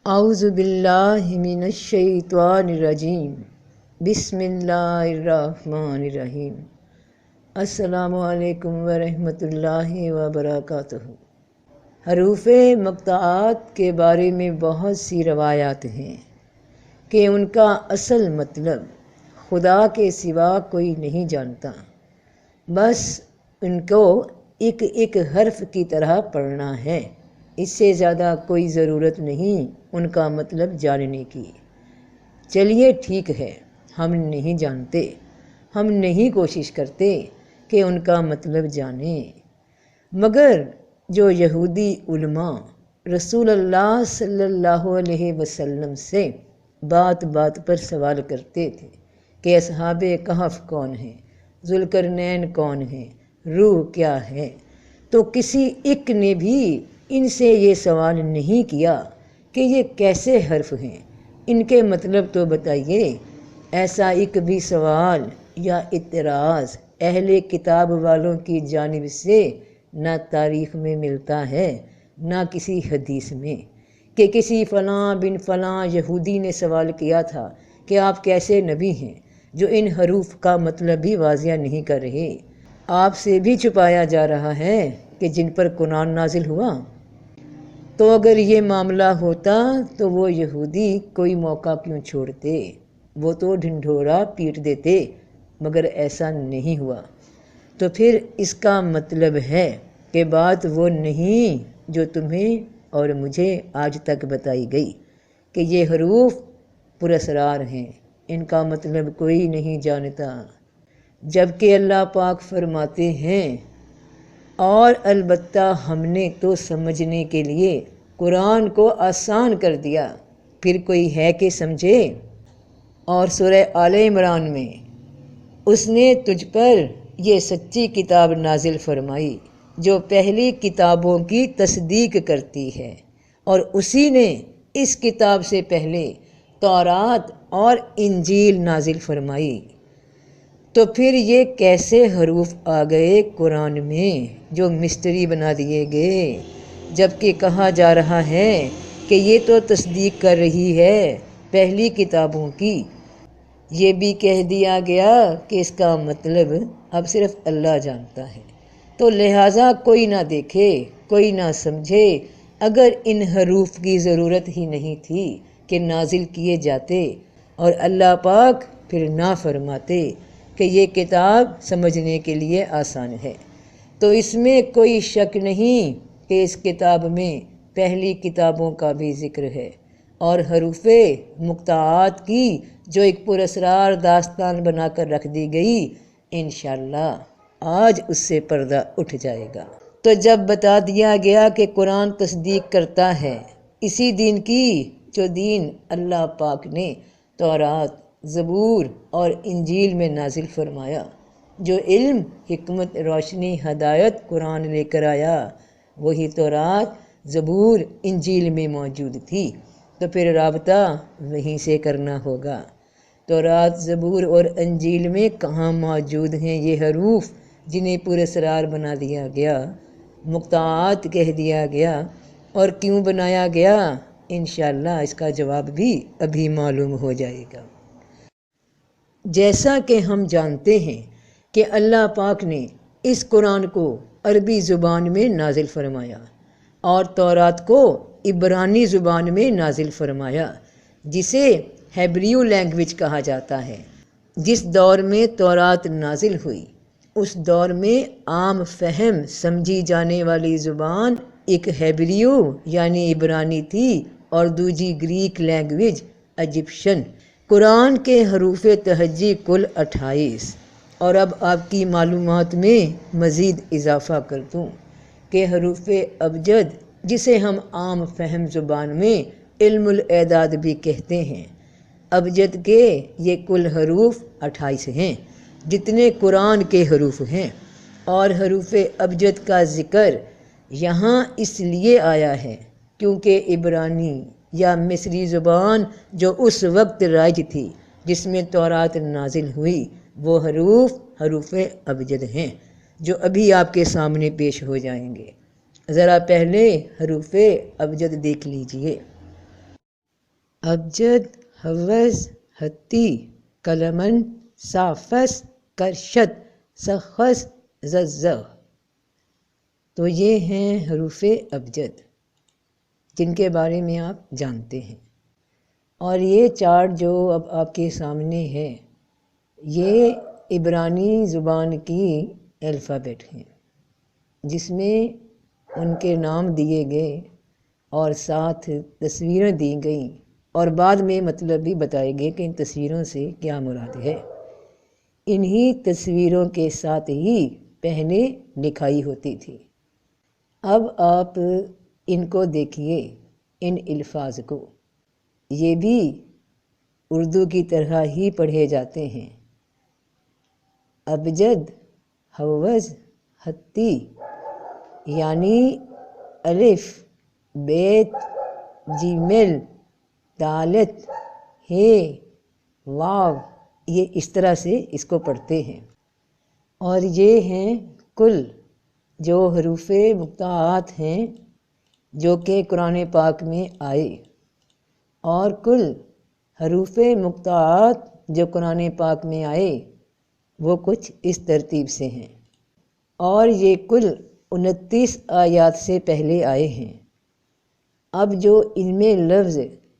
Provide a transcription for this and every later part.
اعوذ باللہ من الشیطان الرجیم بسم اللہ الرحمن الرحیم۔ السلام علیکم ورحمۃ اللہ وبرکاتہ۔ حروف مقطعات کے بارے میں بہت سی روایات ہیں کہ ان کا اصل مطلب خدا کے سوا کوئی نہیں جانتا، بس ان کو ایک ایک حرف کی طرح پڑھنا ہے، اس سے زیادہ کوئی ضرورت نہیں ان کا مطلب جاننے کی۔ چلیے ٹھیک ہے، ہم نہیں جانتے، ہم نہیں کوشش کرتے کہ ان کا مطلب جانیں، مگر جو یہودی علماء رسول اللہ صلی اللہ علیہ وسلم سے بات بات پر سوال کرتے تھے کہ اصحاب کہف کون ہیں، ذوالقرنین کون ہیں، روح کیا ہے، تو کسی ایک نے بھی ان سے یہ سوال نہیں کیا کہ یہ کیسے حرف ہیں، ان کے مطلب تو بتائیے۔ ایسا ایک بھی سوال یا اعتراض اہل کتاب والوں کی جانب سے نہ تاریخ میں ملتا ہے نہ کسی حدیث میں کہ کسی فلاں بن فلاں یہودی نے سوال کیا تھا کہ آپ کیسے نبی ہیں جو ان حروف کا مطلب بھی واضح نہیں کر رہے۔ آپ سے بھی چھپایا جا رہا ہے کہ جن پر قرآن نازل ہوا۔ تو اگر یہ معاملہ ہوتا تو وہ یہودی کوئی موقع کیوں چھوڑتے، وہ تو ڈھنڈورا پیٹ دیتے، مگر ایسا نہیں ہوا۔ تو پھر اس کا مطلب ہے کہ بات وہ نہیں جو تمہیں اور مجھے آج تک بتائی گئی کہ یہ حروف پراسرار ہیں، ان کا مطلب کوئی نہیں جانتا، جبکہ اللہ پاک فرماتے ہیں اور البتہ ہم نے تو سمجھنے کے لیے قرآن کو آسان کر دیا، پھر کوئی ہے کہ سمجھے۔ اور سورہ آل عمران میں اس نے تجھ پر یہ سچی کتاب نازل فرمائی جو پہلی کتابوں کی تصدیق کرتی ہے، اور اسی نے اس کتاب سے پہلے تورات اور انجیل نازل فرمائی۔ تو پھر یہ کیسے حروف آ گئے قرآن میں جو مسٹری بنا دیے گئے، جبکہ کہا جا رہا ہے کہ یہ تو تصدیق کر رہی ہے پہلی کتابوں کی۔ یہ بھی کہہ دیا گیا کہ اس کا مطلب اب صرف اللہ جانتا ہے، تو لہٰذا کوئی نہ دیکھے، کوئی نہ سمجھے۔ اگر ان حروف کی ضرورت ہی نہیں تھی کہ نازل کیے جاتے، اور اللہ پاک پھر نہ فرماتے کہ یہ کتاب سمجھنے کے لیے آسان ہے، تو اس میں کوئی شک نہیں کہ اس کتاب میں پہلی کتابوں کا بھی ذکر ہے، اور حروف مقطعات کی جو ایک پراسرار داستان بنا کر رکھ دی گئی، انشاءاللہ آج اس سے پردہ اٹھ جائے گا۔ تو جب بتا دیا گیا کہ قرآن تصدیق کرتا ہے اسی دین کی جو دین اللہ پاک نے تورات، زبور اور انجیل میں نازل فرمایا، جو علم، حکمت، روشنی، ہدایت قرآن لے کر آیا، وہی تورات، زبور، انجیل میں موجود تھی، تو پھر رابطہ وہیں سے کرنا ہوگا۔ تورات، زبور اور انجیل میں کہاں موجود ہیں یہ حروف جنہیں پراسرار بنا دیا گیا، مقطعات کہہ دیا گیا، اور کیوں بنایا گیا؟ انشاءاللہ اس کا جواب بھی ابھی معلوم ہو جائے گا۔ جیسا کہ ہم جانتے ہیں کہ اللہ پاک نے اس قرآن کو عربی زبان میں نازل فرمایا اور تورات کو عبرانی زبان میں نازل فرمایا، جسے ہیبریو لینگویج کہا جاتا ہے۔ جس دور میں تورات نازل ہوئی اس دور میں عام فہم سمجھی جانے والی زبان ایک ہیبریو یعنی عبرانی تھی، اور دوسری گریک لینگویج ایجپشن۔ قرآن کے حروف تہجی کل 28، اور اب آپ کی معلومات میں مزید اضافہ کر دوں کہ حروف ابجد جسے ہم عام فہم زبان میں علم الاعداد بھی کہتے ہیں، ابجد کے یہ کل حروف 28 ہیں جتنے قرآن کے حروف ہیں، اور حروف ابجد کا ذکر یہاں اس لیے آیا ہے کیونکہ عبرانی یا مصری زبان جو اس وقت رائج تھی جس میں تورات نازل ہوئی، وہ حروف ابجد ہیں جو ابھی آپ کے سامنے پیش ہو جائیں گے۔ ذرا پہلے حروف ابجد دیکھ لیجئے۔ ابجد، حوض، حتی، کلمن، صافس، کرشد، سخص، زز۔ تو یہ ہیں حروف ابجد جن کے بارے میں آپ جانتے ہیں، اور یہ چارٹ جو اب آپ کے سامنے ہے یہ عبرانی زبان کی الفابیٹ ہیں، جس میں ان کے نام دیے گئے اور ساتھ تصویریں دی گئیں، اور بعد میں مطلب بھی بتائے گئے کہ ان تصویروں سے کیا مراد ہے۔ انہی تصویروں کے ساتھ ہی پہلے لکھائی ہوتی تھی۔ اب آپ ان کو دیکھیے، ان الفاظ کو، یہ بھی اردو کی طرح ہی پڑھے جاتے ہیں۔ ابجد، حوض، حتی، یعنی الف، بیت، جیمل، دالت، ہے، واو، یہ اس طرح سے اس کو پڑھتے ہیں۔ اور یہ ہیں کل جو حروف مقطعات ہیں جو کہ قرآن پاک میں آئے، اور کل حروف مقطعات جو قرآن پاک میں آئے وہ کچھ اس ترتیب سے ہیں، اور یہ کل 29 آیات سے پہلے آئے ہیں۔ اب جو ان میں لفظ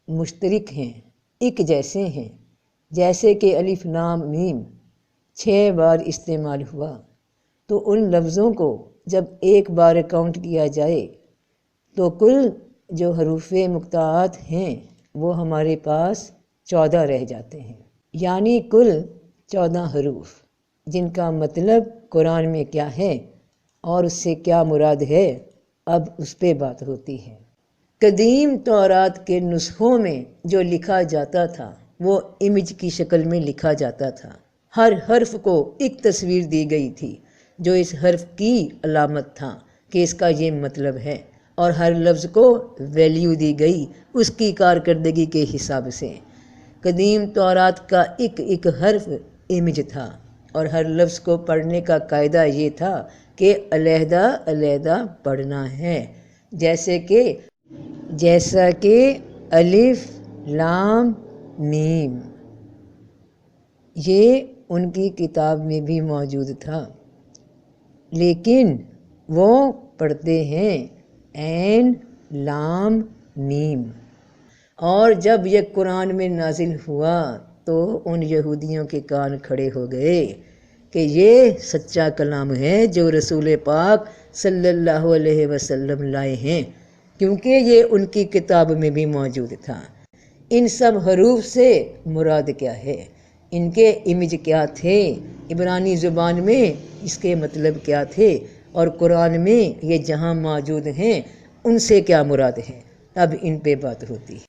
مشترک ہیں، ایک جیسے ہیں، جیسے کہ الف لام میم 6 بار استعمال ہوا، تو ان لفظوں کو جب ایک بار کاؤنٹ کیا جائے تو کل جو حروف مقطعات ہیں وہ ہمارے پاس 14 رہ جاتے ہیں، یعنی کل 14 حروف، جن کا مطلب قرآن میں کیا ہے اور اس سے کیا مراد ہے، اب اس پہ بات ہوتی ہے۔ قدیم تورات کے نسخوں میں جو لکھا جاتا تھا وہ امیج کی شکل میں لکھا جاتا تھا، ہر حرف کو ایک تصویر دی گئی تھی جو اس حرف کی علامت تھا کہ اس کا یہ مطلب ہے، اور ہر لفظ کو ویلیو دی گئی اس کی کارکردگی کے حساب سے۔ قدیم تورات کا ایک ایک حرف امیج تھا، اور ہر لفظ کو پڑھنے کا قاعدہ یہ تھا کہ علیحدہ علیحدہ پڑھنا ہے، جیسا کہ الف لام میم، یہ ان کی کتاب میں بھی موجود تھا، لیکن وہ پڑھتے ہیں عین لام میم۔ اور جب یہ قرآن میں نازل ہوا تو ان یہودیوں کے کان کھڑے ہو گئے کہ یہ سچا کلام ہے جو رسول پاک صلی اللہ علیہ وسلم لائے ہیں، کیونکہ یہ ان کی کتاب میں بھی موجود تھا۔ ان سب حروف سے مراد کیا ہے، ان کے امیج کیا تھے، عبرانی زبان میں اس کے مطلب کیا تھے، اور قرآن میں یہ جہاں موجود ہیں ان سے کیا مراد ہے، اب ان پہ بات ہوتی ہے۔